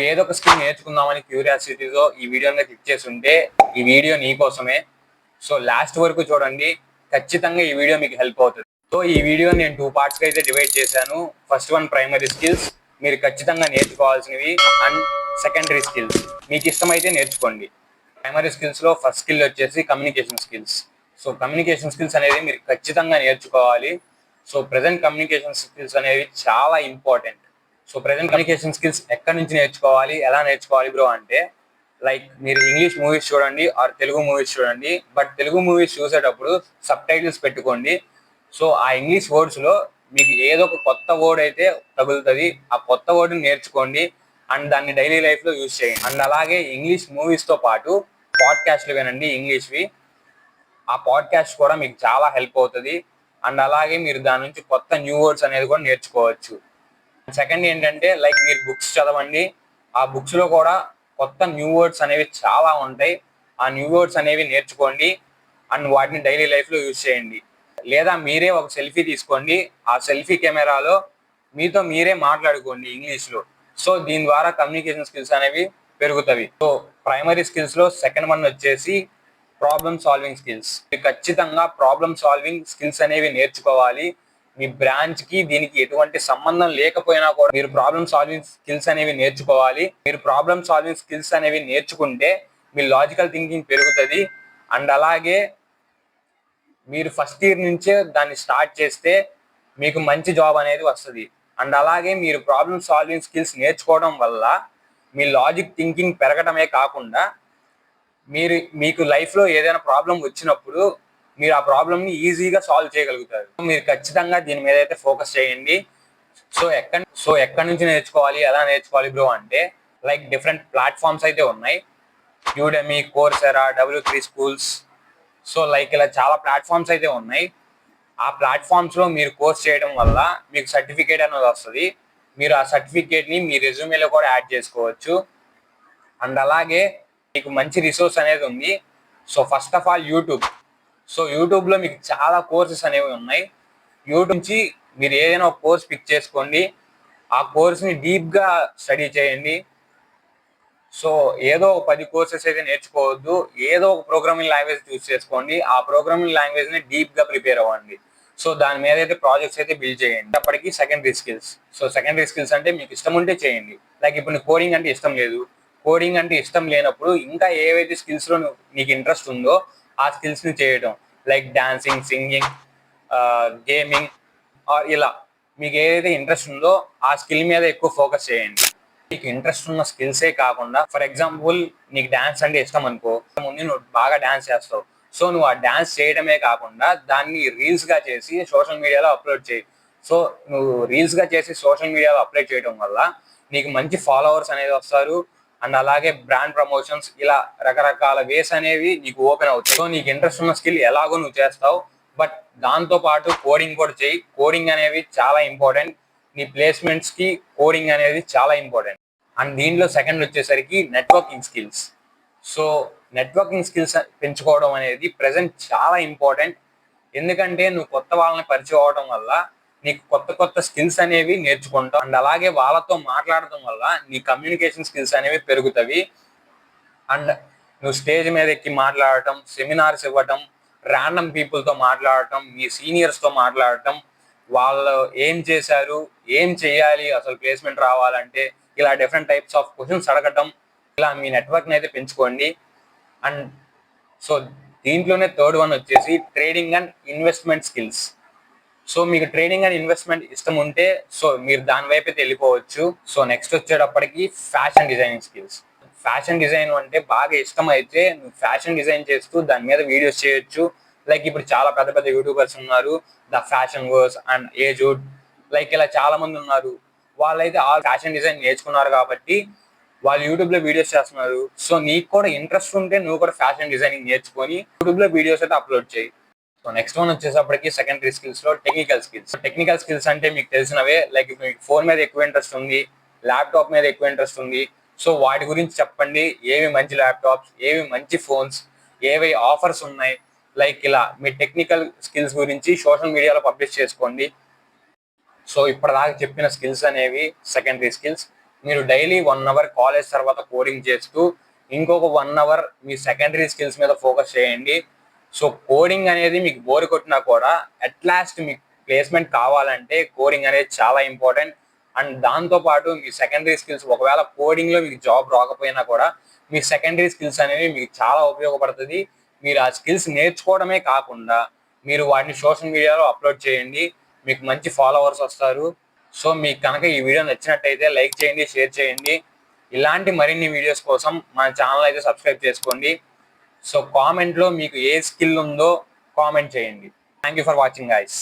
ఏదో ఒక స్కిల్ నేర్చుకుందామని క్యూరియాసిటీతో ఈ వీడియోని క్లిక్ చేసి ఉంటే ఈ వీడియో నీకోసమే. సో లాస్ట్ వరకు చూడండి, ఖచ్చితంగా ఈ వీడియో మీకు హెల్ప్ అవుతుంది. సో ఈ వీడియోని నేను 2 పార్ట్స్గా అయితే డివైడ్ చేశాను. ఫస్ట్ వన్ ప్రైమరీ స్కిల్స్, మీరు ఖచ్చితంగా నేర్చుకోవాల్సినవి, అండ్ సెకండరీ స్కిల్స్ మీకు ఇష్టమైతే నేర్చుకోండి. ప్రైమరీ స్కిల్స్లో ఫస్ట్ స్కిల్ వచ్చేసి communication skills. So communication skills అనేది మీరు ఖచ్చితంగా నేర్చుకోవాలి. సో ప్రజెంట్ కమ్యూనికేషన్ స్కిల్స్ అనేవి చాలా important. So present communication skills ఎక్కడి నుంచి నేర్చుకోవాలి, ఎలా నేర్చుకోవాలి బ్రో అంటే, లైక్ మీరు ఇంగ్లీష్ మూవీస్ చూడండి ఆర్ తెలుగు మూవీస్ చూడండి. బట్ తెలుగు మూవీస్ చూసేటప్పుడు సబ్ టైటిల్స్ పెట్టుకోండి. సో ఆ ఇంగ్లీష్ వర్డ్స్లో మీకు ఏదో ఒక కొత్త వర్డ్ అయితే తగులుతుంది, ఆ కొత్త వర్డ్ని నేర్చుకోండి అండ్ దాన్ని డైలీ లైఫ్లో యూజ్ చేయండి. అండ్ అలాగే ఇంగ్లీష్ మూవీస్తో పాటు పాడ్కాస్ట్లు వినండి ఇంగ్లీష్వి. ఆ పాడ్కాస్ట్ కూడా మీకు చాలా హెల్ప్ అవుతుంది. అండ్ అలాగే మీరు దాని నుంచి కొత్త న్యూ వర్డ్స్ అనేది కూడా నేర్చుకోవచ్చు. సెకండ్ ఏంటంటే, లైక్ మీరు బుక్స్ చదవండి. ఆ బుక్స్లో కూడా కొత్త న్యూ వర్డ్స్ అనేవి చాలా ఉంటాయి. ఆ న్యూ వర్డ్స్ అనేవి నేర్చుకోండి అండ్ వాటిని డైలీ లైఫ్లో యూజ్ చేయండి. లేదా మీరే ఒక సెల్ఫీ తీసుకోండి, ఆ సెల్ఫీ కెమెరాలో మీతో మీరే మాట్లాడుకోండి ఇంగ్లీష్లో. సో దీని ద్వారా కమ్యూనికేషన్ స్కిల్స్ అనేవి పెరుగుతాయి. సో ప్రైమరీ స్కిల్స్లో సెకండ్ వన్ వచ్చేసి ప్రాబ్లమ్ సాల్వింగ్ స్కిల్స్. మీరు ఖచ్చితంగా ప్రాబ్లమ్ సాల్వింగ్ స్కిల్స్ అనేవి నేర్చుకోవాలి. మీ బ్రాంచ్కి దీనికి ఎటువంటి సంబంధం లేకపోయినా కూడా మీరు ప్రాబ్లమ్ సాల్వింగ్ స్కిల్స్ అనేవి నేర్చుకోవాలి. మీరు ప్రాబ్లమ్ సాల్వింగ్ స్కిల్స్ అనేవి నేర్చుకుంటే మీ లాజికల్ థింకింగ్ పెరుగుతుంది. అండ్ అలాగే మీరు ఫస్ట్ ఇయర్ నుంచే దాన్ని స్టార్ట్ చేస్తే మీకు మంచి జాబ్ అనేది వస్తుంది. అండ్ అలాగే మీరు ప్రాబ్లమ్ సాల్వింగ్ స్కిల్స్ నేర్చుకోవడం వల్ల మీ లాజిక్ థింకింగ్ పెరగడమే కాకుండా మీకు లైఫ్లో ఏదైనా ప్రాబ్లం వచ్చినప్పుడు మీరు ఆ ప్రాబ్లమ్ని ఈజీగా సాల్వ్ చేయగలుగుతారు. మీరు ఖచ్చితంగా దీని మీద అయితే ఫోకస్ చేయండి. సో ఎక్కడి నుంచి నేర్చుకోవాలి, ఎలా నేర్చుకోవాలి బ్రో అంటే, లైక్ డిఫరెంట్ ప్లాట్ఫామ్స్ అయితే ఉన్నాయి. Udemy, Coursera, W3 schools. So like ఇలా చాలా ప్లాట్ఫామ్స్ అయితే ఉన్నాయి. ఆ ప్లాట్ఫామ్స్లో మీరు కోర్స్ చేయడం వల్ల మీకు సర్టిఫికేట్ అనేది వస్తుంది. మీరు ఆ సర్టిఫికేట్ని మీ రెజ్యూమేలో కూడా యాడ్ చేసుకోవచ్చు. అండ్ అలాగే మీకు మంచి రిసోర్స్ అనేది ఉంది. So first of all YouTube. So యూట్యూబ్లో మీకు చాలా కోర్సెస్ అనేవి ఉన్నాయి. యూట్యూబ్ నుంచి మీరు ఏదైనా ఒక కోర్స్ పిక్ చేసుకోండి, ఆ కోర్స్ని డీప్గా స్టడీ చేయండి. సో ఏదో 10 కోర్సెస్ అయితే నేర్చుకోవద్దు, ఏదో ఒక ప్రోగ్రామింగ్ లాంగ్వేజ్ చూస్ చేసుకోండి, ఆ ప్రోగ్రామింగ్ లాంగ్వేజ్ని డీప్గా ప్రిపేర్ అవ్వండి. సో దాని మీద అయితే ప్రాజెక్ట్స్ అయితే బిల్డ్ చేయండి. అప్పటికి secondary skills. So secondary skills అంటే మీకు ఇష్టం ఉంటే చేయండి. లైక్ ఇప్పుడు కోడింగ్ అంటే ఇష్టం లేదు, కోడింగ్ అంటే ఇష్టం లేనప్పుడు ఇంకా ఏవైతే స్కిల్స్లో నీకు ఇంట్రెస్ట్ ఉందో ఆ స్కిల్స్ని చేయడం, లైక్ డాన్సింగ్, సింగింగ్, గేమింగ్ ఇలా మీకు ఏదైతే ఇంట్రెస్ట్ ఉందో ఆ స్కిల్ మీద ఎక్కువ ఫోకస్ చేయండి. నీకు ఇంట్రెస్ట్ ఉన్న స్కిల్సే కాకుండా, ఫర్ ఎగ్జాంపుల్ నీకు డాన్స్ అంటే ఇష్టం అనుకో, ముందు నువ్వు బాగా డాన్స్ చేస్తావు. సో నువ్వు ఆ డాన్స్ చేయడమే కాకుండా దాన్ని రీల్స్గా చేసి సోషల్ మీడియాలో అప్లోడ్ చేయి. సో నువ్వు రీల్స్గా చేసి సోషల్ మీడియాలో అప్లోడ్ చేయడం వల్ల నీకు మంచి ఫాలోవర్స్ అనేది వస్తారు. అండ్ అలాగే బ్రాండ్ ప్రమోషన్స్, ఇలా రకరకాల వేస్ అనేవి నీకు ఓపెన్ అవుతాయి. సో నీకు ఇంట్రెస్ట్ ఉన్న స్కిల్ ఎలాగో నువ్వు చేస్తావు, బట్ దాంతో పాటు కోడింగ్ కూడా చేయి. కోడింగ్ అనేవి చాలా ఇంపార్టెంట్. నీ ప్లేస్మెంట్స్కి కోడింగ్ అనేది చాలా ఇంపార్టెంట్. అండ్ దీంట్లో సెకండ్ వచ్చేసరికి networking skills. So networking skills పెంచుకోవడం అనేది ప్రజెంట్ చాలా ఇంపార్టెంట్. ఎందుకంటే నువ్వు కొత్త వాళ్ళని పరిచయం అవడం వల్ల నీకు కొత్త కొత్త స్కిల్స్ అనేవి నేర్చుకుంటావు. అండ్ అలాగే వాళ్ళతో మాట్లాడటం వల్ల నీ కమ్యూనికేషన్ స్కిల్స్ అనేవి పెరుగుతాయి. అండ్ నువ్వు స్టేజ్ మీద ఎక్కి మాట్లాడటం, సెమినార్స్ ఇవ్వటం, ర్యాండమ్ పీపుల్తో మాట్లాడటం, మీ సీనియర్స్తో మాట్లాడటం, వాళ్ళు ఏం చేశారు, ఏం చేయాలి అసలు ప్లేస్మెంట్ రావాలంటే, ఇలా డిఫరెంట్ టైప్స్ ఆఫ్ క్వశ్చన్స్ అడగటం, ఇలా మీ నెట్వర్క్ని అయితే పెంచుకోండి. అండ్ సో దీంట్లోనే థర్డ్ వన్ వచ్చేసి trading and investment skills. So మీకు ట్రేడింగ్ అండ్ ఇన్వెస్ట్మెంట్ ఇష్టం ఉంటే సో మీరు దాని వైపు అయితే వెళ్ళిపోవచ్చు. సో నెక్స్ట్ వచ్చేటప్పటికి fashion designing skills. Fashion design అంటే బాగా ఇష్టం అయితే నువ్వు ఫ్యాషన్ డిజైన్ చేస్తూ దాని మీద వీడియోస్ చేయొచ్చు. లైక్ ఇప్పుడు చాలా పెద్ద పెద్ద యూట్యూబర్స్ ఉన్నారు, ద ఫ్యాషన్ వర్స్ అండ్ ఏజుడ్, లైక్ ఇలా చాలా మంది ఉన్నారు. వాళ్ళైతే ఆల్ ఫ్యాషన్ డిజైన్ నేర్చుకున్నారు కాబట్టి వాళ్ళు యూట్యూబ్లో వీడియోస్ చేస్తున్నారు. సో నీకు కూడా ఇంట్రెస్ట్ ఉంటే నువ్వు కూడా ఫ్యాషన్ డిజైనింగ్ నేర్చుకొని యూట్యూబ్లో వీడియోస్ అయితే అప్లోడ్ చేయి. సో నెక్స్ట్ వన్ వచ్చేసప్పటికి సెకండరీ స్కిల్స్లో టెక్నికల్ స్కిల్స్. టెక్నికల్ స్కిల్స్ అంటే మీకు తెలిసినవే, లైక్ ఇప్పుడు మీకు ఫోన్ మీద ఎక్కువ ఇంట్రెస్ట్ ఉంది, ల్యాప్టాప్ మీద ఎక్కువ ఇంట్రెస్ట్ ఉంది. సో వాటి గురించి చెప్పండి, ఏవి మంచి ల్యాప్టాప్స్, ఏవి మంచి ఫోన్స్, ఏవి ఆఫర్స్ ఉన్నాయి, లైక్ ఇలా మీ టెక్నికల్ స్కిల్స్ గురించి సోషల్ మీడియాలో పబ్లిష్ చేసుకోండి. సో ఇప్పటిదాకా చెప్పిన స్కిల్స్ అనేవి సెకండరీ స్కిల్స్. మీరు డైలీ 1 అవర్ కాలేజ్ తర్వాత కోడింగ్ చేస్తూ ఇంకొక 1 అవర్ మీ సెకండరీ స్కిల్స్ మీద ఫోకస్ చేయండి. సో కోడింగ్ అనేది మీకు బోర్ కొట్టినా కూడా అట్ లాస్ట్ మీకు ప్లేస్మెంట్ కావాలంటే కోడింగ్ అనేది చాలా ఇంపార్టెంట్. అండ్ దాంతోపాటు మీ సెకండరీ స్కిల్స్ ఒకవేళ కోడింగ్లో మీకు జాబ్ రాకపోయినా కూడా మీ సెకండరీ స్కిల్స్ అనేవి మీకు చాలా ఉపయోగపడుతుంది. మీరు ఆ స్కిల్స్ నేర్చుకోవడమే కాకుండా మీరు వాటిని సోషల్ మీడియాలో అప్లోడ్ చేయండి, మీకు మంచి ఫాలోవర్స్ వస్తారు. సో మీకు కనుక ఈ వీడియో నచ్చినట్టయితే లైక్ చేయండి, షేర్ చేయండి. ఇలాంటి మరిన్ని వీడియోస్ కోసం మన ఛానల్ అయితే సబ్స్క్రైబ్ చేసుకోండి. సో కామెంట్లో మీకు ఏ స్కిల్ ఉందో కామెంట్ చేయండి. Thank you for watching guys.